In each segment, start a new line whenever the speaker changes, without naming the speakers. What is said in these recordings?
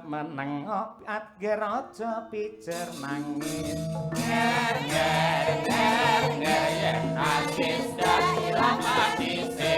meneng ger aja pijer nangis nger nger nger nger yen nangis dak ilang atise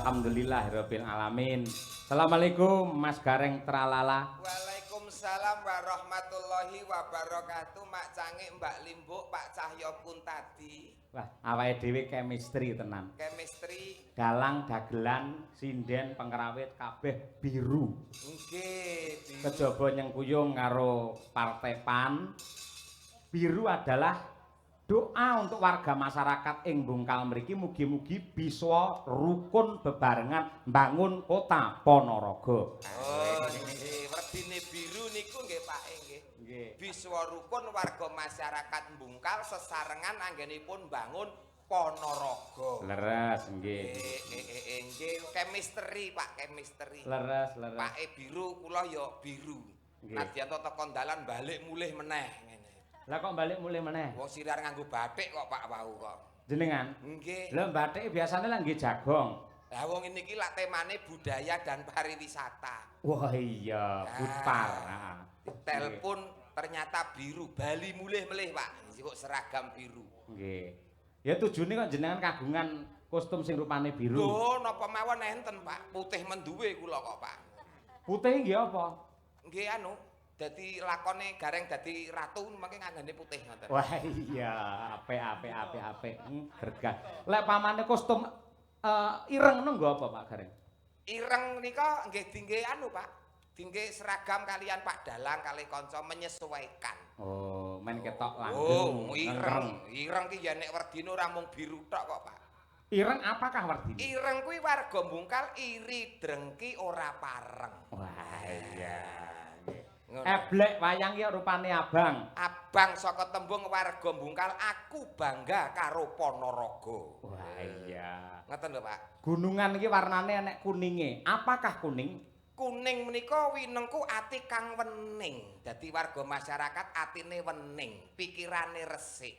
Alhamdulillahirabbil alamin. Assalamualaikum Mas Gareng Tralala.
Waalaikumsalam warahmatullahi wabarakatuh. Mak Cangik, Mbak Limbuk, Pak Cahyo pun tadi.
Wah, awake dhewe chemistry tenan.
Chemistry.
Dalang, dagelan, sinden, pengrawit kabeh biru.
Nggih, biru.
Kejaba nyengkuyung karo Partai PAN. Biru adalah doa untuk warga masyarakat ing Bungkal mriki mugi-mugi bisa rukun bebarengan mbangun kota Ponorogo.
Oh, nggih, werdine biru niku nggih Pak nggih. Nggih. Bisa rukun warga masyarakat Bungkal sesarengan anggenipun bangun Ponorogo.
Leres nggih.
Nggih, chemistry Pak, chemistry.
Leres, leres.
Pake biru, kula ya biru. Nadyan teko dalan balik mulih meneh.
Lah kok balik mulih meneh?
Wong sirar nganggo batik kok Pak wau kok.
Jenengan?
Nggih.
Lah batik biasane lah nggih jagong.
Lah wong ini iki lak temane budaya dan pariwisata.
Wah iya, Budpar.
Telepon ternyata biru, Bali mulih melih Pak. Kok seragam biru.
Nggih. Ya tujune kok jenengan kagungan kostum sing rupane biru.
Lho, napa mawon enten Pak, putih menduwe kula kok Pak.
Putih nggih apa?
Nggih anu dadi lakone Gareng dadi ratu mangke nganggane putih ngoten.
Wah iya, apik. Gergah. Lek pamane kostum ireng nggo apa Pak Gareng?
Ireng nika nggih dingge anu Pak. Dingge seragam kalian Pak Dalang kali kanca menyesuaikan.
Oh, men ketok langgeng.
Oh, ireng. Ireng ki ya nek werdine ora mung biru tok kok Pak.
Ireng apakah werdine?
Ireng kuwi warga Bungkal iri drengki ora pareng.
Wah iya. Eblek wayang ya rupane abang.
Abang saka tembung warga Bungkal, aku bangga karo Ponorogo.
Wah iya.
Ngoten lho Pak.
Gunungan iki warnane enek kuninge. Apakah kuning?
Kuning menika winengku ati kang wening. Dadi warga masyarakat atine wening, pikirane resik.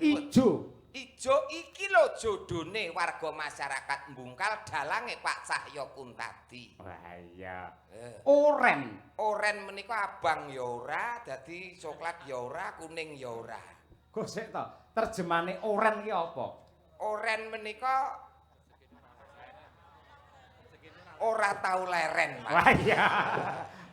Ijo.
Ijo iki lho jodone warga masyarakat Bungkal dalange Pak Cahyo Kuntadi.
Wah iya. Oren.
Oren menika abang ya ora, dadi coklat ya ora, kuning ya ora.
Gosek to, terjemane oren ki apa?
Oren menika ora tau leren, Pak.
Wah iya.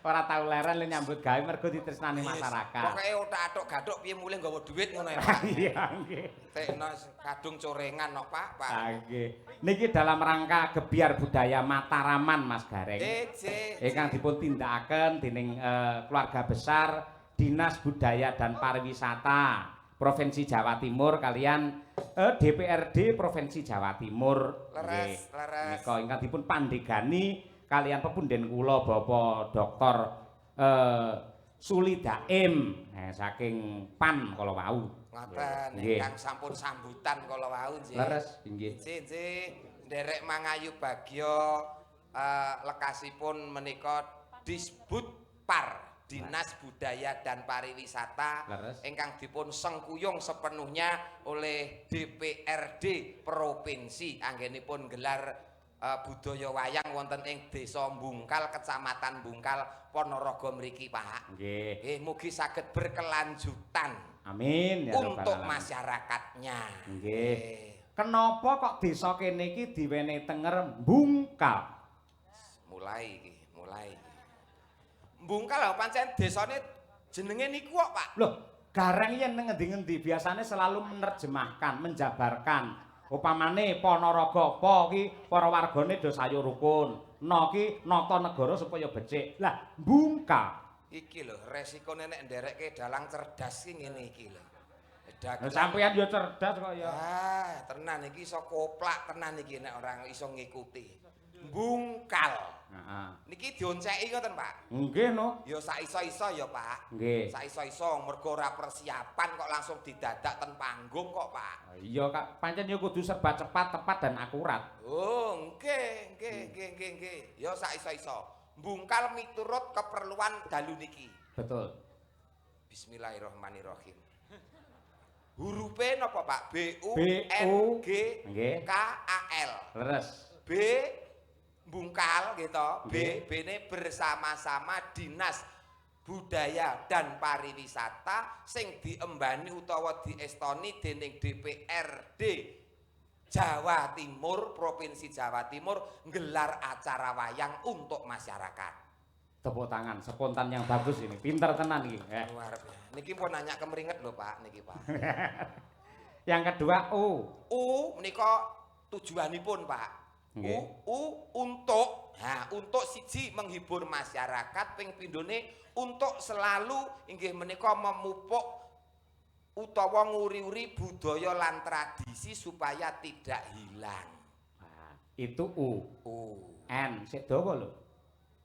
Ora tau leren le nyambut gawe mergo ditresnani masyarakat.
Pokoke otak-atok gadok piye mulih nggawa dhuwit ngono ya, Pak.
Iya nggih.
Tekno kadung corengan kok, Pak.
Nggih. Niki dalam rangka gebiar budaya Mataraman Mas Gareng. Ingkang dipun tindakaken dening keluarga besar Dinas Budaya dan Pariwisata Provinsi Jawa Timur kalian DPRD Provinsi Jawa Timur.
Leres.
Nika ingkang dipun pandegani kalian pepunden kula Bapak Dr. Suli Daim saking PAN kala wau.
Ngoten ingkang sampun sambutan kala wau nggih.
Leres nggih.
Nggih, nderek mangayu bagya lekasipun menika Disbud Par Dinas Budaya dan Pariwisata ingkang dipun sengkuyung sepenuhnya oleh DPRD Provinsi anggenipun gelar budaya wayang wonten ing Desa Bungkal, Kecamatan Bungkal, Ponorogo mriki, Pak. Nggih. Mugi saged berkelanjutan.
Amin ya
untuk masyarakatnya.
Nggih. Kenapa kok desa kene iki diwenehi tenger Bungkal?
Mulai iki. Bungkal lho pancen desane jenenge niku kok, Pak.
Loh, gareng yen nang ngendi-ngendi biasane selalu menerjemahkan, menjabarkan. Upamane Ponorogo apa ki para wargane do sayo rukun. No ki nata negara supaya becik. Lah, Bungkal
iki lho resikone nek nderekke dalang cerdas ki ngene iki lho.
Sampeyan yo cerdas kok ya.
Tenan iki iso koplak tenan iki nek ora iso ngikuti. Bungkal.
Heeh.
Niki dionceki ngoten, Pak.
Nggih no.
Ya sak iso-iso ya, Pak.
Nggih.
Sak iso-iso mergo ora persiapan kok langsung didadak ten panggung kok, Pak.
Iya, Kak. Pancen yo kudu serba cepat, tepat dan akurat.
Oh, nggih. Ya sak iso-iso. Bungkal miturut keperluan dalu niki.
Betul.
Bismillahirrahmanirrahim. Hurufe napa, Pak? B U N G K A L.
Leres.
B Bungkal gitu. B ne bersama-sama Dinas Budaya dan Pariwisata sing diembani utawa diestoni dening DPRD Jawa Timur, Provinsi Jawa Timur nggelar acara wayang untuk masyarakat.
Tepuk tangan, spontan yang bagus ini. Pinter tenan iki.
Luar biasa. Niki pun nanya kemeringet lho, Pak, niki, Pak.
Yang kedua U.
U menika tujuanipun, Pak. U untuk untuk siji menghibur masyarakat, ping pindhone untuk selalu inggih menika memupuk utawa nguri-uri budaya lan tradisi supaya tidak hilang.
Nah, itu U. N sik dawa lho.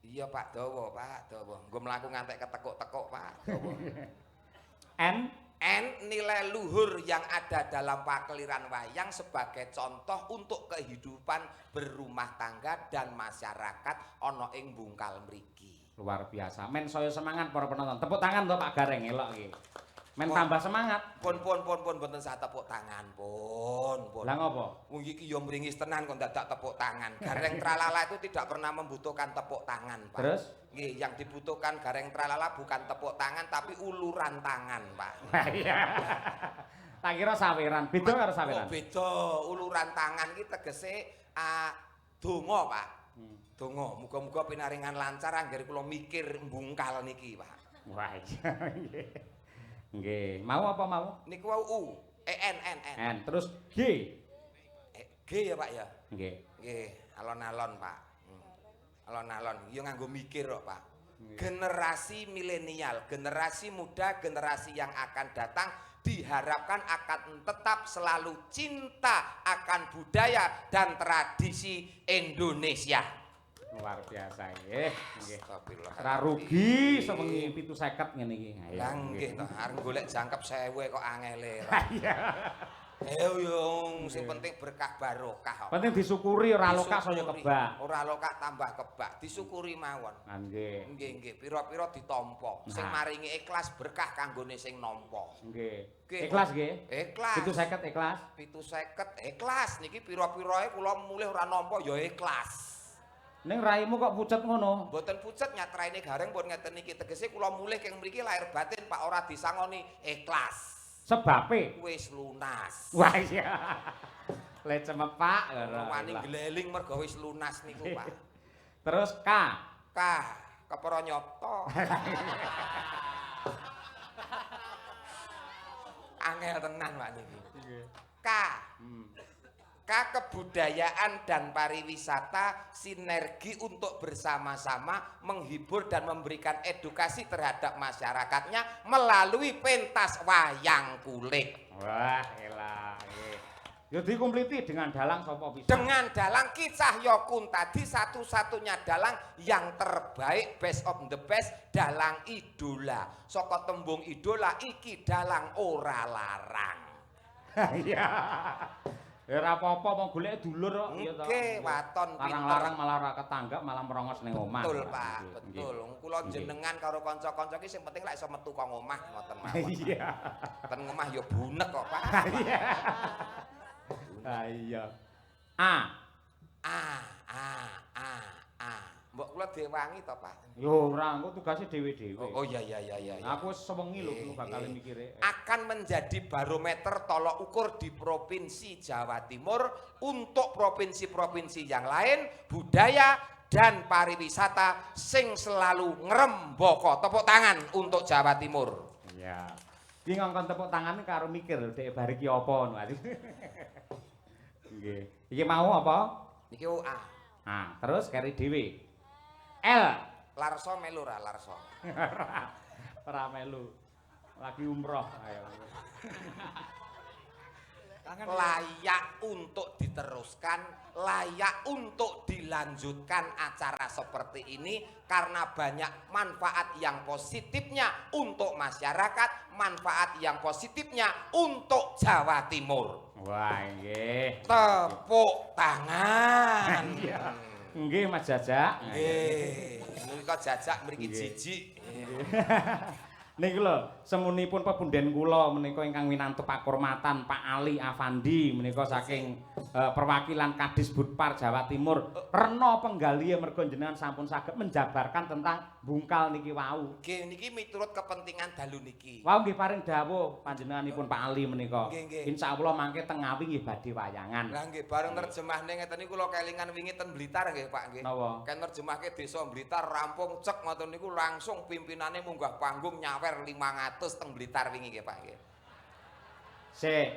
Iya, Pak, dawa, Pak, dawa. Nggo mlaku ngantek ketekuk-tekuk, Pak, dawa. N nilai luhur yang ada dalam pakeliran wayang sebagai contoh untuk kehidupan berumah tangga dan masyarakat ana ing Bungkal mriki.
Luar biasa. Men saya semangat para penonton. Tepuk tangan to Pak Gareng elok iki. Men tambah semangat.
Pun mboten sak tepuk tangan, pun.
Lah ngopo?
Wong iki ya mringis tenan kok dadak tepuk tangan. Gareng Tralala itu tidak pernah membutuhkan tepuk tangan, Pak.
Terus?
Nggih, yang dibutuhkan Gareng Tralala bukan tepuk tangan tapi uluran tangan, Pak.
Iya. Tak kira saweran. Beda karo saweran.
Oh, beda. Uluran tangan iki tegese donga, Pak. Donga, muga-muga pinaringan lancar anggere kula mikir Bungkal niki, Pak.
Wah, iya. Nggih. Mau apa mau?
Niku wau U, N.
N. Terus G.
G ya, Pak ya?
Nggih.
Nggih, alon-alon, Pak. Alon-alon, ya nganggo mikir kok, Pak. Generasi milenial, generasi muda, generasi yang akan datang diharapkan akan tetap selalu cinta akan budaya dan tradisi Indonesia.
Luar biasa nggih.
Astagfirullah.
Ora rugi sewengi 750 ngene iki.
Lah nggih to, arep golek jangkep 1000 kok angele.
Iya.
Yo sing penting berkah barokah.
Penting disyukuri ora lokak saya kebak.
Ora lokak tambah kebak, disyukuri mawon.
Nggih.
Nggih, pira-pira ditampa. Sing maringi ikhlas berkah kanggone sing nampa.
Nggih. Ikhlas nggih?
Ikhlas.
750 ikhlas.
750 ikhlas niki pira-pirae kula mulih ora nampa ya ikhlas.
Ning raimu kok pucet ngono?
Mboten pucet nyatraine Gareng pun ngeten iki tegese kula mulih keng mriki lahir batin Pak ora disangoni ikhlas.
Sebabe
wis lunas.
Wah iya. Le cemepak ngono.
Wani gleling mergo wis lunas niku, Pak.
Terus K.
K kepara nyoto. Angel tenan Pak niki. K. K kebudayaan dan pariwisata sinergi untuk bersama-sama menghibur dan memberikan edukasi terhadap masyarakatnya melalui pentas wayang kulit.
Wah, elah. Ya dikumpliti dengan dalang sapa pisan?
Dengan dalang Ki Cahyokun tadi satu-satunya dalang yang terbaik, best of the best, dalang idola. Saka tembung idola iki dalang ora larang.
Iya. Ya ora apa-apa mau golek dulur kok ya to.
Nggih, waton
larang-larang malah ora ketanggap malah merongos ning omah.
Betul, Pak, betul. Kula jenengan karo kanca-kanca iki sing penting lek iso metu kok omah ngoten mawon.
Iya.
Ten omah ya bunek kok, Pak.
Iya. Ah iya. A. Mbok kula diwangi to, Pak? Yo ora, engko tugase dhewe-dhewe.
Oh iya.
Aku wis sewengi lho kula bakal mikire.
Akan menjadi barometer tolok ukur di Provinsi Jawa Timur untuk provinsi-provinsi yang lain, budaya dan pariwisata sing selalu ngrembaka. Tepuk tangan untuk Jawa Timur.
Iya. Ki ngongkon tepuk tangan karo mikir dhek bar iki apa ngono. Nggih. Iki mau apa?
Niki A.
Nah, terus kari dhewe. L.
Larso melu ra Larso.
Ora melu. Lagi umroh ayo.
Layak untuk diteruskan, layak untuk dilanjutkan acara seperti ini karena banyak manfaat yang positifnya untuk masyarakat, manfaat yang positifnya untuk Jawa Timur.
Wah, nggih.
Tepuk tangan.
Nggih, Mas Jajak.
Nggih. Menika Jajak mriki jijik.
Niki lho, semunipun pepunden kula menika ingkang winantu pakurmatan Pak Ali Afandi menika saking perwakilan Kadis Budpar Jawa Timur. Rena penggalihe mergo jenengan sampun saged menjabarkan tentang bungkal niki wau.
Nggih, niki miturut kepentingan dalu niki.
Wau nggih paring dawuh panjenenganipun Pak Ali menika.
Nggih.
Insyaallah mangke teng Ngawi nggih badhe wayangan.
Lah nggih bareng terjemahne ngeten niku kula kelingan wingi ten Blitar nggih Pak nggih.
Napa?
Kan nerjemahke desa Blitar rampung cek ngoten niku langsung pimpinane munggah panggung nyawer 500 teng Blitar wingi nggih Pak nggih.
Sik,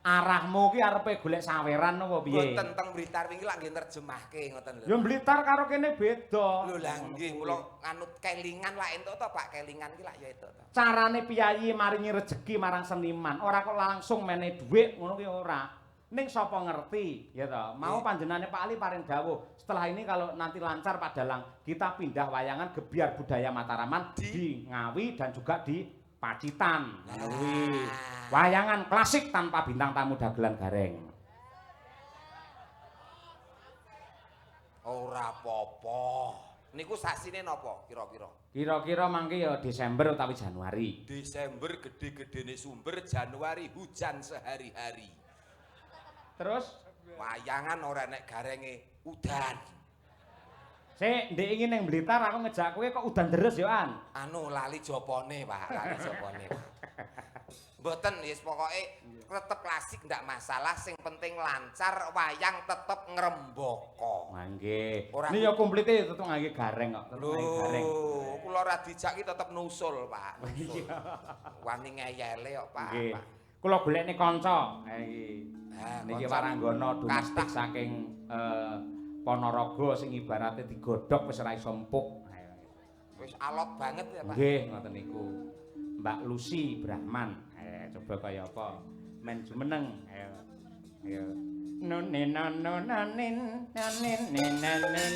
arahmu ki arepe golek saweran napa piye?
Mboten teng Blitar wingi lak nggih nerjemahke ngoten lho.
Ya Blitar karo kene beda.
Lho lah nggih kula nganut kelingan lak entuk to Pak, kelingan ki lak ya entuk to.
Carane piyayi maringi rejeki marang seniman, ora kok langsung mene dhuwit ngono ki ora. Ning sapa ngerti, ya toh. Mau panjenengane Pak Ali paring dawuh. Setelah ini kalau nanti lancar Pak Dalang, kita pindah wayangan Gebiar Budaya Mataraman di Ngawi dan juga di Pacitan. Kuwi wayangan klasik tanpa bintang tamu dagelan gareng.
Ora apa-apa. Niku sasine napa kira-kira?
Kira-kira mangke ya Desember utawi Januari.
Desember gede-gedene sumber, Januari hujan sehari-hari.
Terus
Wayangan ora nek garenge udan.
Sik, ndek iki ning Blitar aku ngejak kowe kok udan deres yo An.
Anu lali jopone, Pak, lali jopone. Mboten wis pokoke tetep klasik ndak masalah, sing penting lancar, wayang tetep ngrembaka.
Nggih.
Ora
Ini ya komplite tetep ngangge gareng kok, tetep ngangge gareng.
Lho, kula ora dijak ki tetep nusul, Pak. Nusul. Wani ngeyele kok, Pak.
Nggih.
Pak.
Kula golekne kanca. Iki. Niki
kanca
waranggana domestik
kathah.
saking Ponorogo sing ibarate digodhog wis ora iso empuk.
Wis alot banget ya, Pak.
Nggih, ngoten niku. Mbak Lucy Brahman. Coba kaya apa? Men jumeneng. Ayo. Ayo. Nonin nonin nonin nonin nonin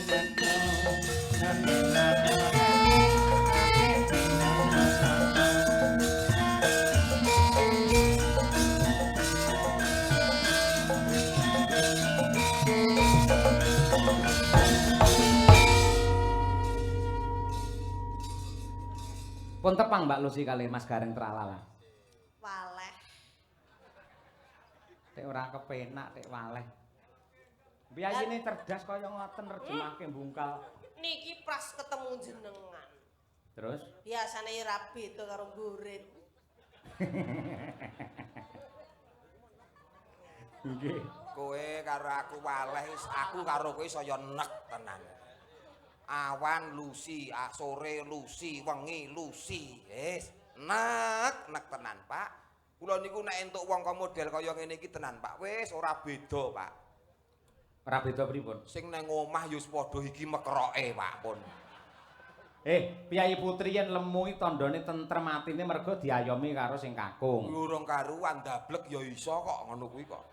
Pun tepang Mbak Lucy kali Mas Gareng Tralala.
Waleh.
Tek ora kepenak tek waleh. Biyayine cerdas kaya ngoten nerjemahke bungkal.
Niki pras ketemu jenengan.
Terus
Biasane ra beda karo gurit.
nggih.
Kowe karo aku waleh, aku karo kowe saya nek tenan. Awan Lucy, sore Lucy, wengi Lucy. Wis, nek tenan, Pak. Kula niku nek entuk wong model kaya ngene iki tenan, Pak. Wis ora beda, Pak.
Ora beda pripun?
Sing nang omah ya padha iki mekroke, Pak, pun.
Piyayi Putri yen lemu iki tandane tentrem atine mergo diayomi karo sing kakung.
Urung karuan dablek ya iso kok ngono kuwi kok.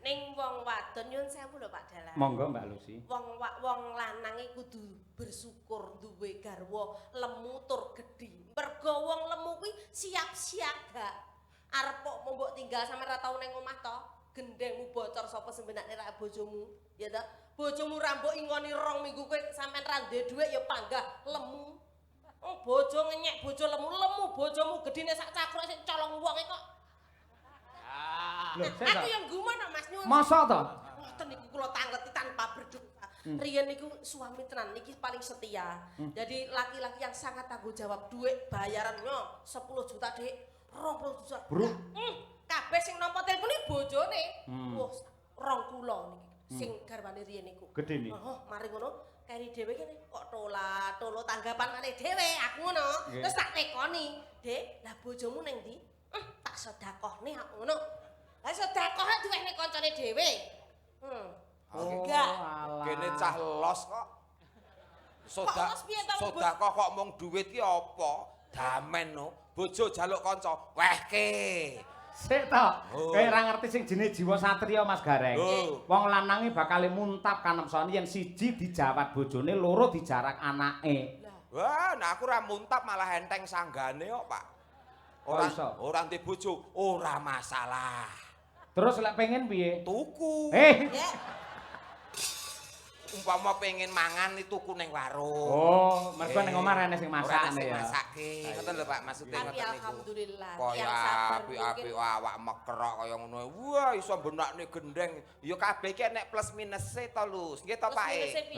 Ning wong wadon nyun sewu lho Pak Dalang.
Monggo Mbak Lucy.
Wong lanang kudu bersyukur duwe garwa lemu tur gedhi. Mergo wong lemu kuwi siap siaga. Arep kok mbok tinggal sampe ra tau ning omah to, gendengmu bocor sapa sembenakne ra bojomu, ya ta? Bojomu ra mbok ingoni 2 minggu kowe sampean ra duwe dhuwit ya panggah lemu. Oh bojo ngenyek bojo lemu bojomu gedine sak cakruk sing colong wonge kok.
Lho,
Aku yang gumun Mas nyuwun.
masa to?
Ngoten niku kula tangleti tanpa berdosa. Riyen niku suami tenan niki paling setia. Jadi laki-laki yang sangat tanggung jawab, duit bayarannya 10 juta Dik, 20 juta.
Bro.
Kabeh sing nampa telepon iki bojone. Wah, 2 kula niki. Sing garwane riyen niku.
Gedhe niki.
Heeh, mari ngono keri dhewe kene kok tolo tanggapan maneh dhewe aku ngono. Terus tak tekoni, "Dik, lah bojomu ning ndi?" Tak sedekahne aku ngono. Lah sedekah diwehne kancane dhewe. Enggak.
Kene cah los kok.
Los piye to, Bu?
Sedekah kok mung duit ki apa? Damen no. Bojo jaluk kanca, wehke.
Sik to.
Oh.
Kowe ora ngerti sing jenenge jiwa satria Mas Gareng.
Oh.
Wong lanange bakal muntap kanemsone yen siji dijawat bojone, loro dijarak anake.
Wah, nah aku ora muntap malah enteng sanggane kok, Pak.
Oh, iso.
Ora ndek bojo, ora masalah.
Terus lek pengen piye?
Tuku.
Ya.
Umpama pengen mangan itu tuku ning warung.
Oh, mergo ning omah rene sing masakne ya.
Masake. Ngoten lho Pak, maksudnya
Tapi
ngoten niku.
alhamdulillah
Kaya
yang sabar
apik-apik awak mekrok kaya ngono. Wah, iso benakne gendeng. Ya kabeh iki nek plus minuse to, Lus. Nggih to, Pak.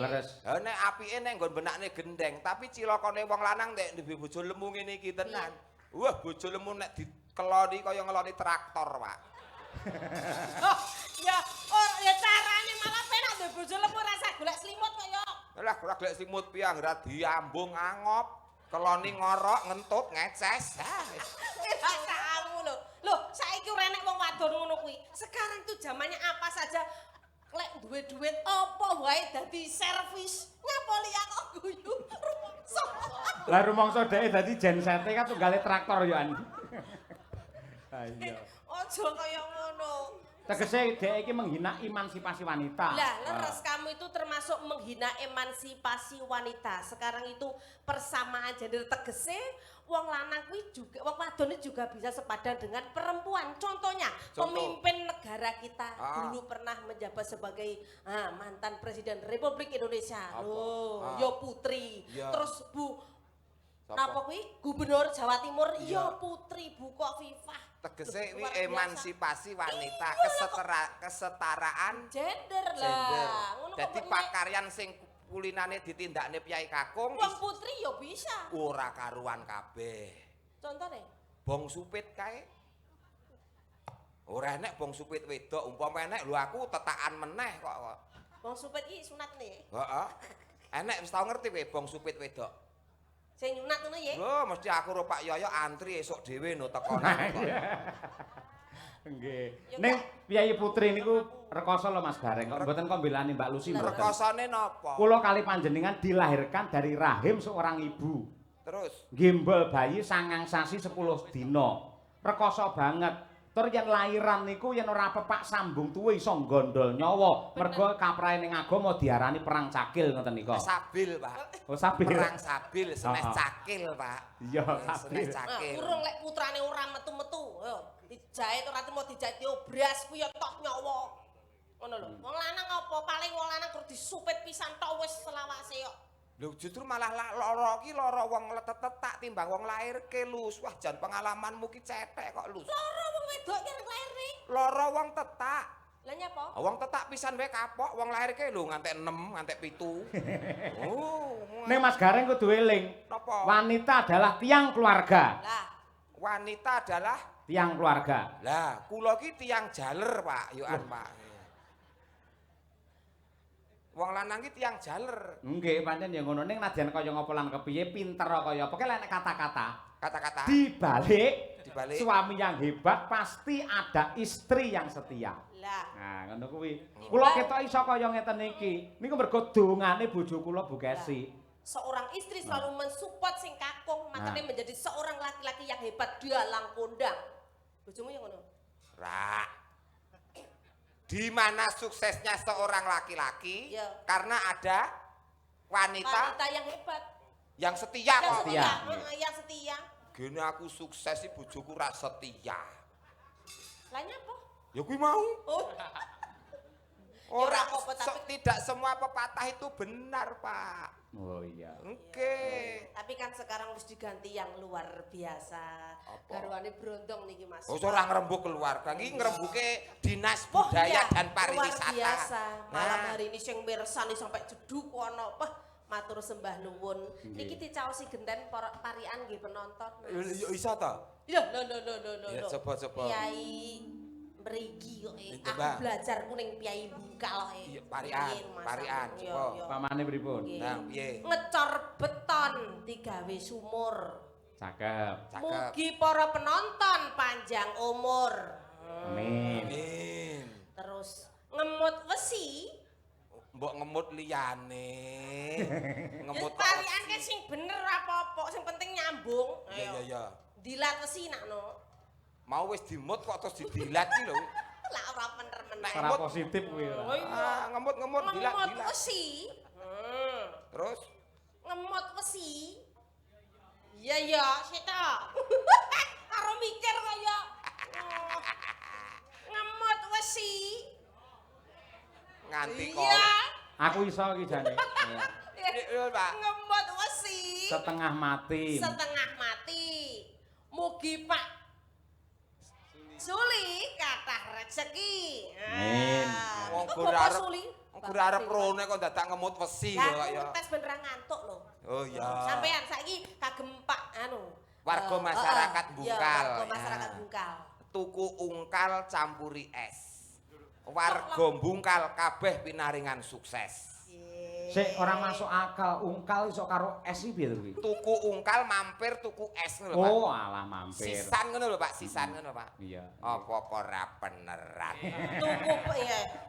Leres.
Ha nek apike nek nggon benakne gendeng, tapi cilakane wong lanang nek duwe bojo lemu ngene iki tenan. Wah, bojo lemu nek dikeloni kaya ngeloni traktor, Pak.
Ya carane malah penak duwe bojo lemu rasa golek selimut kaya.
Lah ora golek simut piang ora diambung angop. Keloni ngorok ngentut ngeces.
Kamu lho. Loh, saiki ora enek wong wadon ngono kuwi. Sekarang tuh zamannya apa saja lek duwe duit apa wae dadi servis. Nyapa liya kok guyu. Rumangsa.
Lah rumangsa dheke dadi jensete kan tunggale traktor ya an. Ha iya.
Aja kaya ngono.
Tegese dhek iki menghina emansipasi wanita.
Lah, leres kamu itu termasuk menghina emansipasi wanita. Sekarang itu persamaan gender tegese wong lanang kuwi juga wong wadon juga bisa sepadan dengan perempuan. Contohnya, pemimpin negara kita dulu pernah menjabat sebagai mantan Presiden Republik Indonesia. Loh, yo Putri.
Ya.
Terus Bu napa kuwi Gubernur Jawa Timur yo Putri Bu Kofifah.
Tegese
Luar
kuwi
biasa.
emansipasi wanita, kesetaraan
Gender
gender.
lah. Ngono kok
Dadi
kok
pakaryan sing kulinane ditindakne Piyai Kakung
wong putri yo bisa.
ora karuan kabeh.
Contone
Bong supit kae. Ora enek bong supit wedok, umpama enek lho aku tetakan meneh kok.
wong supet iki sunat nih.
Heeh. Enek wis tau ngerti kowe bong supit wedok.
Sing nyunat ngono ya.
Lho mesti aku karo Pak Yoyo antri esuk dhewe no teko.
Nggih. Ning Piyai Putri niku rekoso lho Mas Gareng. Kok mboten kok mbelani Mbak Lucy mboten.
Rekosane napa?
Kula kali panjenengan dilahirkan dari rahim seorang ibu.
Terus
Gimbal bayi 9 sasi 10 dina. Rekoso banget. Tur yen lairan niku yen ora pepak sambung tuwe iso gondol nyawa. Mergo kaprahe ning agama diarani perang cakil ngoten nika.
sabil, Pak.
Oh sabil.
Perang sabil senes cakil, Pak.
Iya,
Senes
sabil.
cakil.
Urung lek putrane ora metu-metu. Yo, dijahit ora temu dijahit obras kuwi ya tok nyawa. Ngono lho. Wong lanang apa paling wong lanang kudu disupit pisan tok wis selawase kok.
Lho justru malah lara iki lara wong letet-tetak timbang wong lairke, Lus. Wah, jan pengalamanmu ki cetek kok, Lus.
Lara wong wedok ki lair nih.
Lara wong tetak.
Lah nyapa?
Wong tetak pisan wae kapok, wong lairke lho ngantek 6, ngantek 7. Oh.
Ning Mas Gareng kudu eling.
Napa?
Wanita adalah tiang keluarga.
Lah,
Wanita adalah
Tiang keluarga.
lah, kula ki tiang jaler, Pak. Yoan, Pak. Wong lanang ki tiang jaler.
Nggih, pancen ya ngono ning nadyan kaya ngapa lan kepiye pinter kaya apa ki lek kata-kata.
Kata-kata
Dibalik
dibalik
suami yang hebat pasti ada istri yang setia.
lah.
Nah, ngono kuwi. Kula ketok iso kaya ngeten iki. Niku mergo dongane bojo kula Bu Kesi.
Seorang istri selalu mensupport sing kakung, makanya menjadi seorang laki-laki yang hebat dalang kondang. Bojomu yang ngono.
Ra. Di mana suksesnya seorang laki-laki
Ya.
karena ada wanita
yang hebat.
yang setia
Yang
kok.
setia.
Iya.
Yang setia.
Gini aku sukses sih bojoku ra setia.
Lah nyapa?
Ya kuwi mau.
Oh.
Ora
Ya, apa-apa, tapi-
tidak semua pepatah itu benar, Pak.
Oh iya.
Oke.
Tapi kan sekarang harus diganti yang luar biasa.
Apa?
Garwane brondong niki Mas.
Oh, ora ngrembug keluarga. Iki ngrembuke Dinas
Oh,
Budaya
iya,
dan Pariwisata.
Luar biasa. Malam
Nah,
hari ini sing mirsani sampai jeduk ana apa matur sembah nuwun. Niki dicaosi genten parian nggih penonton. Mas.
yo iso ta?
Ya, no.
Ya, coba.
Kiai mriki kok.
Coba.
Aku belajar kuning Kiai Bungkal
Iya, parian,
Yo,
coba.
yo.
Pamane pripun?
Nggih.
Nah, piye?
Ngecor beton digawe sumur.
Cakep.
Cakep.
Mugi para penonton panjang umur.
Amin.
Amin.
Terus ngemut wesi.
Mbok ngemut liyane. Ngemut
Parian kan sing bener apa-apa, sing penting nyambung. Ayo.
Ya.
Dilat wesi nakno.
Mau wis dimut kok terus didilat iki lho.
Lah ora bener meneh.
Ora positif kuwi
Oh
ora.
iya.
Ngemut dilat.
Ngemut wesi.
Terus
Ngemut wesi. Iya, sita. Karo mikir kaya. Ngemut wesi.
nganti kok.
Iya.
Aku iso iki jane.
Lho, Pak.
Ngemut wesi.
Setengah mati.
Setengah mati. Mugi Pak Suli kathah rezeki.
Amin.
Wong
Kok
gur
Bapak
arep
Suli?
gur arep rone kok dadak ngemut wesi lho kok ya.
Tes beneran ngantuk lho.
Oh iya.
Sampean saiki kagem Pak
Warga masyarakat Bungkal.
Warga
Ya.
masyarakat Bungkal.
Tuku ungkal campuri es. Warga Bungkal kabeh pinaringan sukses.
Sik ora masuk akal, ungkal iso karo es iki piye to kuwi?
Tuku ungkal mampir tuku es ngono lho, Pak.
Oh, alah mampir.
Sisan ngono lho, Pak, sisan ngono, Pak.
Iya.
Apa ora beneran?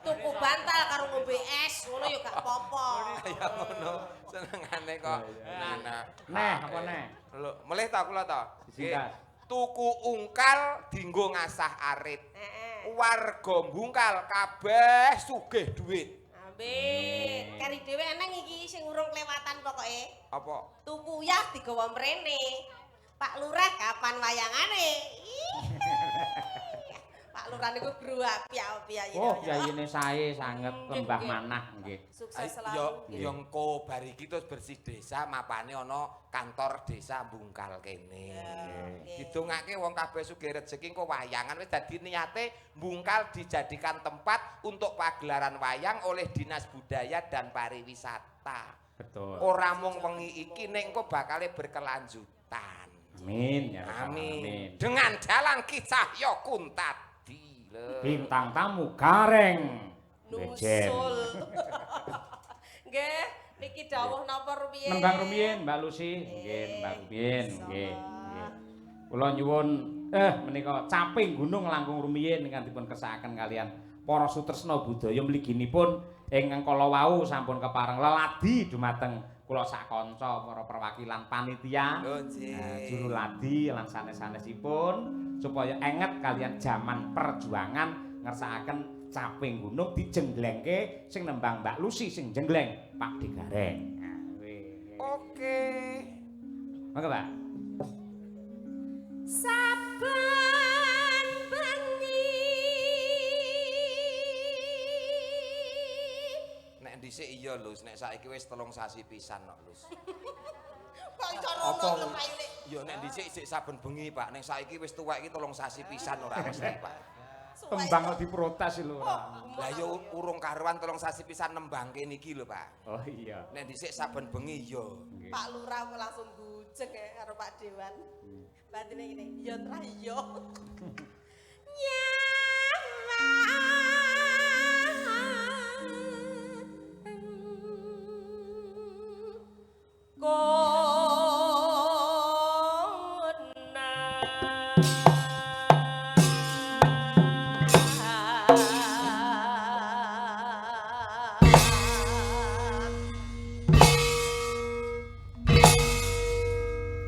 Tuku bantal karo ngombe es ngono ya gak apa-apa.
Ya ngono, senengane kok. Nah,
Neh, apa neh?
Lho, mulih ta kula ta?
Disingkas.
Tuku ungkal dinggo ngasah arit.
Heeh.
Warga Bungkal kabeh sugih dhuwit.
Amin. Kari dhewe eneng iki sing urung kelewatan pokoke.
Apa?
Tuku yah digawa mrene. Pak Lurah kapan wayangane? Ih. Pak Lurah niku guru api-api ya.
Oh, yayine sae sanget lembah manah nggih.
Sukses
Yo
selalu.
yo engko bar iki terus bersih desa mapane ana kantor desa Bungkal kene.
Oke.
Didongake wong kabeh sugih rezeki engko wayangan wis dadi niate Bungkal dijadikan tempat untuk pagelaran wayang oleh Dinas Budaya dan Pariwisata.
Betul.
Ora mung wengi iki nek engko bakale berkelanjutan.
Amin ya Rabbal
Amin.
alamin.
Dengan jalan kisah yo kuntadi. Lho.
Bintang tamu Gareng. Bejen.
Nusul. Nggih, niki dawuh napa rumiyin?
Nembang rumiyin Mbak Lucy. Nggih, Mbak rumiyin, nggih. Nggih. Kula nyuwun menika caping gunung langkung rumiyin ingkang dipun kersakaken kalian para sutresna budaya mliginipun ingkang kala wau sampun kepareng leladi dumateng kula sak kanca para perwakilan panitia.
Lho, nggih.
Juru ladi lan sanes-sanesipun supaya enget kalian zaman perjuangan ngersakaken caping gunung dijenglengke sing nembang Mbak Lucy sing jengleng Pak De Gareng. Nah, weh.
Oke.
Monggo, Pak.
Saben bengi
Nek dhisik iya Lus, nek saiki wis 3 sasi pisan kok Lus.
kok iso
Apa?
ngomong paine.
Ya nek dhisik isik saben bengi, Pak. Nek saiki wis tuwek iki 3 sasi pisan ora mesti, Pak.
Tembang kok diprotes lho ora.
Lah ya urung karuan 3 sasi pisan nembangke niki lho, Pak.
Oh iya.
Nek dhisik saben bengi ya.
Nggih.
Pak Lurah kok langsung gujeng ya karo Pak Dewan. Batine ngene, ya tra iya.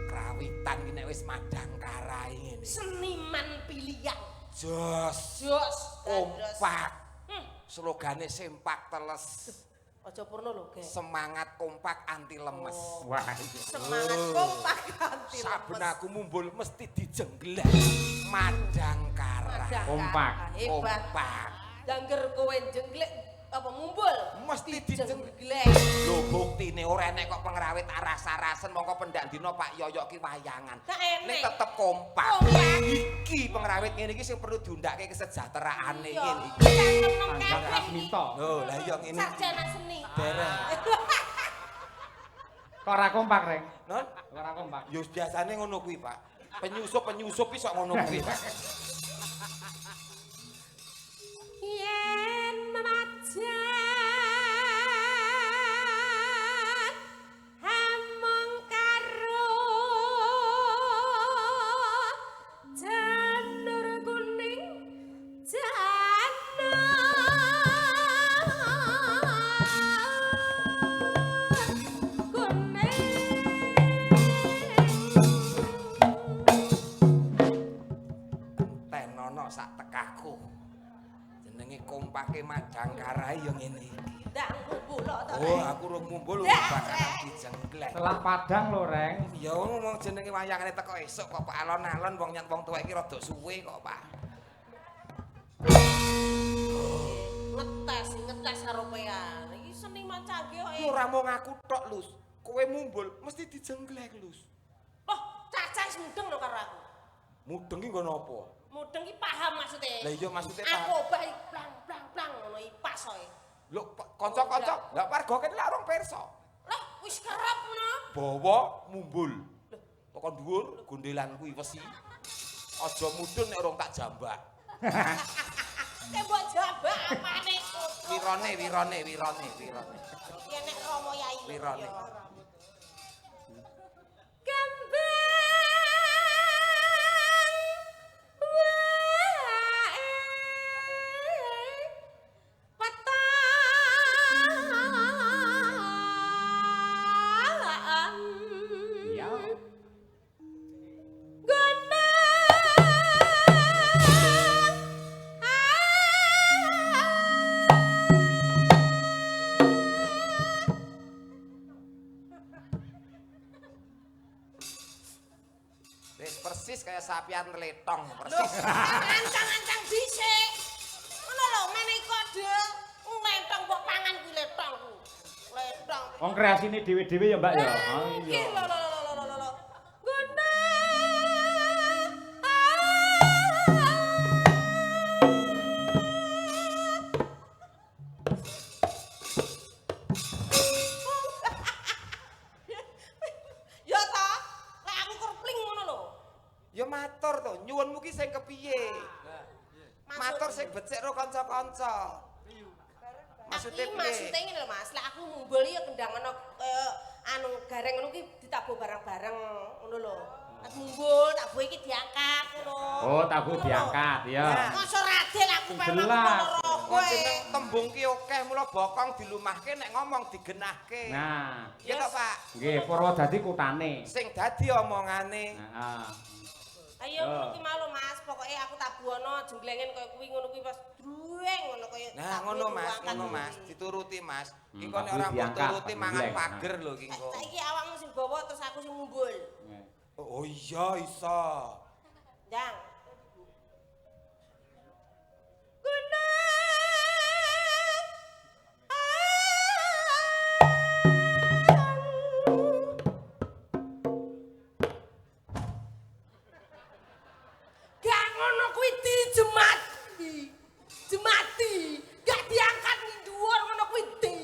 Krawitan iki nek wis madang karai ngene.
Seniman pilihan.
Jos,
Jos,
kompak, Slogane sempak teles.
Aja purno lho, Ge.
Semangat kompak anti lemes.
Wah,
Semangat kompak anti lemes.
Saben aku mumbul mesti dijengglek. Madang kara.
Kompak.
Hebat.
Kompak.
Dangger kowe jengglek apa mumbul?
Mesti dijengglek.
Jengglek.
Lho buktine ora enek kok pengrawit aras-arasen mongko pendak dina Pak Yoyo ki wayangan.
Gak enek.
Nek tetep kompak.
Kompak.
Iki pengrawit ngene iki sing perlu diundhake kesejahteraane
Iya.
ngene iki.
Tanggal Asmito.
Lho, lah iya ngene.
Sarjana seni.
Dereng.
Kok ora kompak, Reng?
Non?
Ora kompak.
Yo biasane ngono kuwi, Pak. Penyusup iso ngono kuwi, Pak.
Yen memajan hamong karo janur kuning janur kuning
Tenono sak tekaku. Jenenge kompake madang karai yo ngene iki.
ndak ngumpulok to.
Oh, aku rung mumbul
Ya,
bakal
Rek.
dijengglek.
Selah Padang lho, Reng.
Ya ngomong jenenge wayangane teko esuk kok Pak alon-alon wong nyat wong tuwa iki rada suwe kok, Pak.
Ngetes karo pean. Iki seniman canggih kok.
Ora mung aku tok, Lus. Kowe mumbul mesti dijengglek, Lus.
Loh, cacah mudeng lho karo aku.
Mudeng ki nggon apa?
Mudeng ki paham maksudnya.
Lah iya maksudnya
Aku
Pak.
obah iki plang ngono iki pas kowe.
Lho, kanca-kanca, lah warga kene lak rong pirsa.
Lah wis kerep no.
Bawa mumbul. Tekan dhuwur gondelan kuwi wesi. Aja mudhun nek urung tak jambak.
Nek mbok jabak apane kutu.
Wirone.
Ya nek Rama Yai.
Wirone.
Iya.
Wis persis kaya sapian letong, persis.
Ancang-ancang dhisik. Ngono lho menehi kode. Letong mbok pangan kuwi letong ku. Letong.
Wong kreasine dhewe-dhewe ya, Mbak ya. Oh
Iki
iya.
lho. Guna. Ya ta, lek aku kurpling ngono lho.
Ya matur to, nyuwunmu ki sing kepiye? Matur sing becik karo kanca-kanca. Maksudnya piye?
Maksudnya ngene lho Mas, lek aku mumbul ya kendang ana anu gareng ngono ki ditabuh bareng-bareng ngono lho. Pas mumbul tabuh iki diangkat ngono.
Oh, tabuh diangkat, ya.
Masa radel aku memang
Jelas.
ngono kowe.
Jeneng tembung ki akeh mula bokong dilumahke nek ngomong digenahke.
Nah,
Ya toh, Pak.
nggih Purwodadi kutane.
Sing dadi omongane.
Heeh.
Ayo ngono ki mau lho Mas, pokoke aku tabuhana jenglengen koyo kuwi ngono kuwi pas druweng ngono koyo.
Nah, ngono Mas, dituruti Mas. Ki kok nek
Tabuh
ora mbok
diangkat,
turuti
Pak
mangan
Guleng.
pager lho ki kok.
Saiki awakmu sing bawa terus aku sing mumbul.
Oh iya iso.
Ndang. Gak ngono kuwi jemati. Gak diangkat ning dhuwur ngono kuwi di.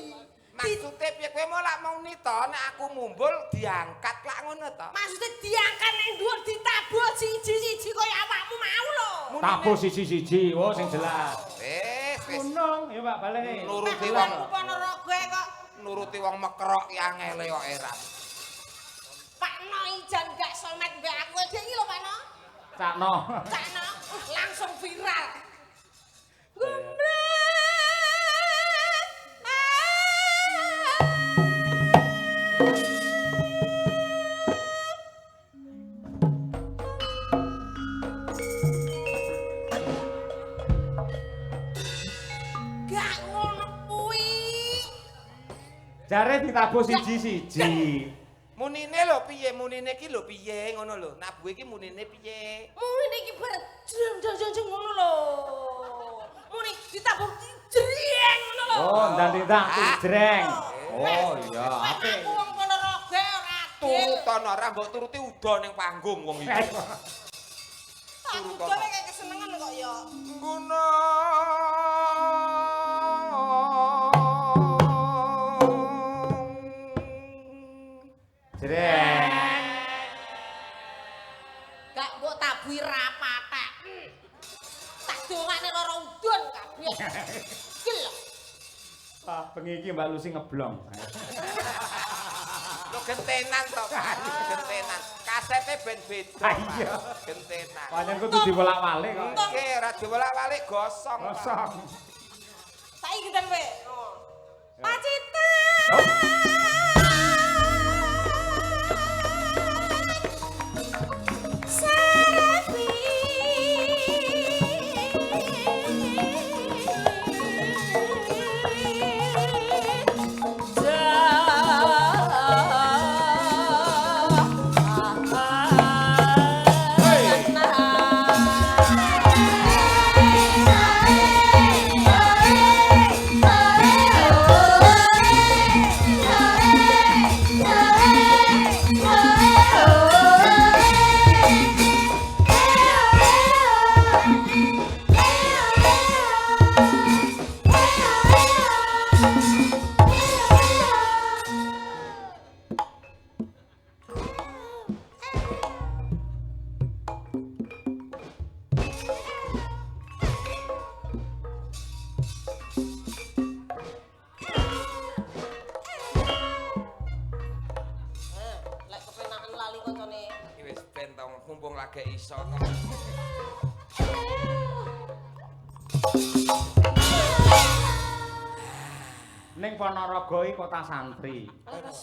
Maksude piye kowe mau lak mau nita nek aku mumbul diangkat lak ngono to.
Maksudnya diangkat ning dhuwur ditabuh siji-siji kaya awakmu mau lho.
Tabuh siji-siji, oh sing jelas.
Wis.
Gunung, ya Pak balik.
Nuruti
Wong
wong
Ponorogo kok
nuruti wong mekrok ki angele kok era.
Pak No ijan gak somet mbek aku dhewe iki lho Pak No.
Cakno.
Cakno langsung viral. Gundra. Gak ngono kuwi.
Jare ditabuh siji-siji.
Munine lho piye? Munine iki lho piye ngono lho. Nabuh iki munine piye?
Munine iki bar jeng ngono lho. Muni ditabuh jreng ngono lho.
Oh, ndak jreng. Oh iya, apik.
Aku wong Ponorogo ora adil.
Turutan ora mbok turuti uda ning panggung wong iki.
Aku dhewe kayak kesenengan kok ya.
Guna
Jreng.
Gak mbok tabuhi rapatek. Tak dongane lara udun kabeh. Gil.
Ah, bengi iki Mbak Lucy ngeblong.
lo gentenan to, Pak. Gentenan. Kasete ben beda.
Ah, iya.
Gentenan.
Pancen kudu dibolak-balik kok.
Oke, ora dibolak-balik gosong. Pak.
Kosong.
Saiki den we. Pacita.
mumpung lagi iso.
Ning Ponorogo iki kota santri.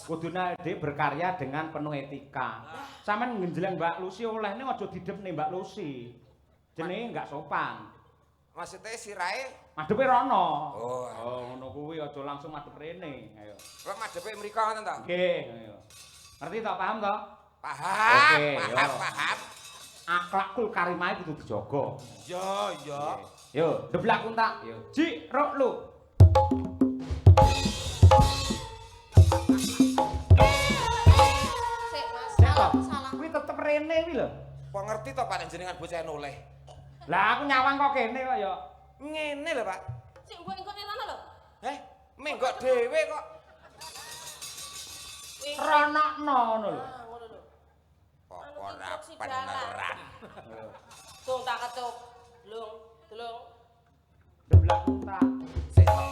Kudune dhek berkarya dengan penuh etika. Sampeyan ngenjleng Mbak Lucy oleh ning aja didepne Mbak Lucy. Jenenge enggak sopan.
Maksudnya sirahe
Madhepe rono.
Oh,
ngono kuwi aja langsung madhep rene. Ayo.
kok madhepe mriko ngoten to?
Nggih, ayo. Ngerti to, paham to?
Paham,
Oke,
paham,
yo.
paham.
Akhlakul karimah kudu dijaga.
Yo, yo.
Yo, deblak untak. Yo, Ji, rok lu.
Sik, Mas.
Salah,
Salah.
kuwi tetep rene kuwi lho.
Kok ngerti to Pak jenengan bocah noleh?
Lah aku nyawang kok kene kok ya.
Ngene lho, Pak.
Sik mbok engko nang lho.
Menggok dhewe kok.
Ronokno ngono lho.
Ah, ngono lho.
Kok
Anu
ora
instruksi jalan.
beneran.
Tung tak ketuk. Delung, delung.
Deblak untak.
Sik to.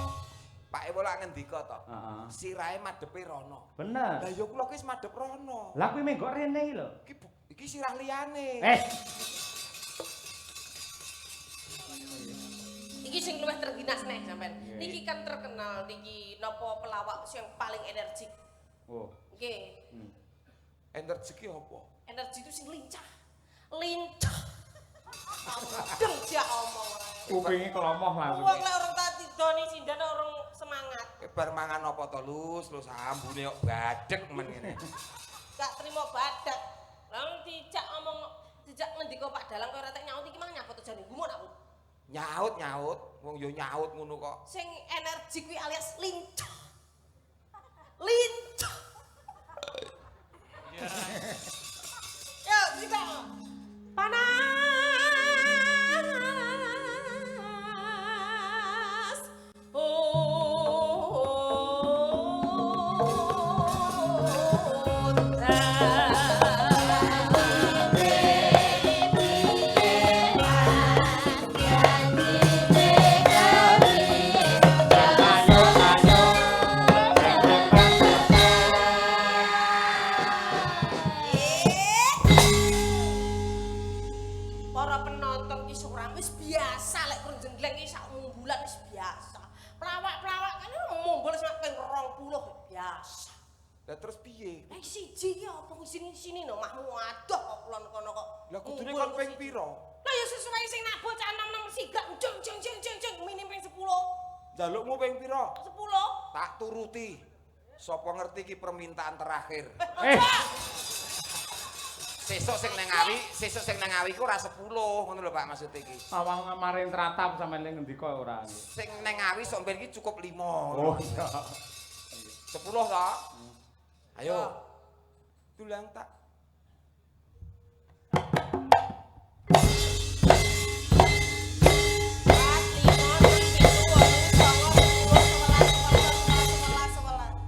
Pak Ewo lak ngendika to.
Heeh.
Sirahe madhepe rono.
Bener.
Lah ya kula ki wis madhep rono.
Lah kuwi menggok rene iki lho.
Iki sirah liyane.
Iki sing luwih terginas nih sampean. Niki kan terkenal niki napa pelawak sing paling energik.
Oh.
Nggih.
Energi ki apa?
Energi itu sing lincah. Lincah. Deng dia omong ora.
Kupinge kelomoh langsung.
Wong lek orang tak tidoni sindan orang semangat.
Bar mangan apa to lus ambune kok badhek men ngene.
Gak trimo badak. Lah dijak omong dijak ngendika Pak Dalang kowe ora tek nyaut iki mang nyapa to jane gumun aku.
Nyaut, wong yo nyaut ngono kok.
Sing energi kuwi alias lincah. Lincah. Yo, kita. Panas. Para penonton ki seorang wis biasa lek prenjengleng ki sak bulan wis biasa. Pelawak-pelawak kan mumbul sak ping 20 biasa.
Lah terus piye?
Lah siji ki apa sini no makmu adoh kok kulon kono kok.
Lah kudune kon ping pira?
Lah ya sesuai sing nak bocah nom-nom sigak jeng jeng jeng jeng jeng minim ping 10.
Jalukmu ping pira?
10.
Tak turuti. Sapa ngerti iki permintaan terakhir. Sesuk sing nang Ngawi ku ora 10 ngono lho Pak maksud iki.
Awang maring tratap sampeyan ning ngendika ora.
Sing nang Ngawi sok mben iki cukup 5.
Oh iya.
10 ta? Ayo. Tulang tak.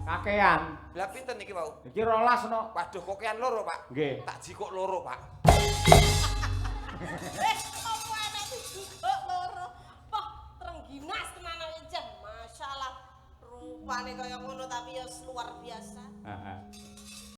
Kakean.
Lah pinten iki wau?
Iki 12 no.
Waduh kokean loro, Pak.
Nggih.
Tak jikuk loro, Pak.
Apa enak dijukuk loro? Wah, trengginas tenan iki, Jan. Masyaallah. Rupane kaya ngono tapi ya luar biasa.
Heeh.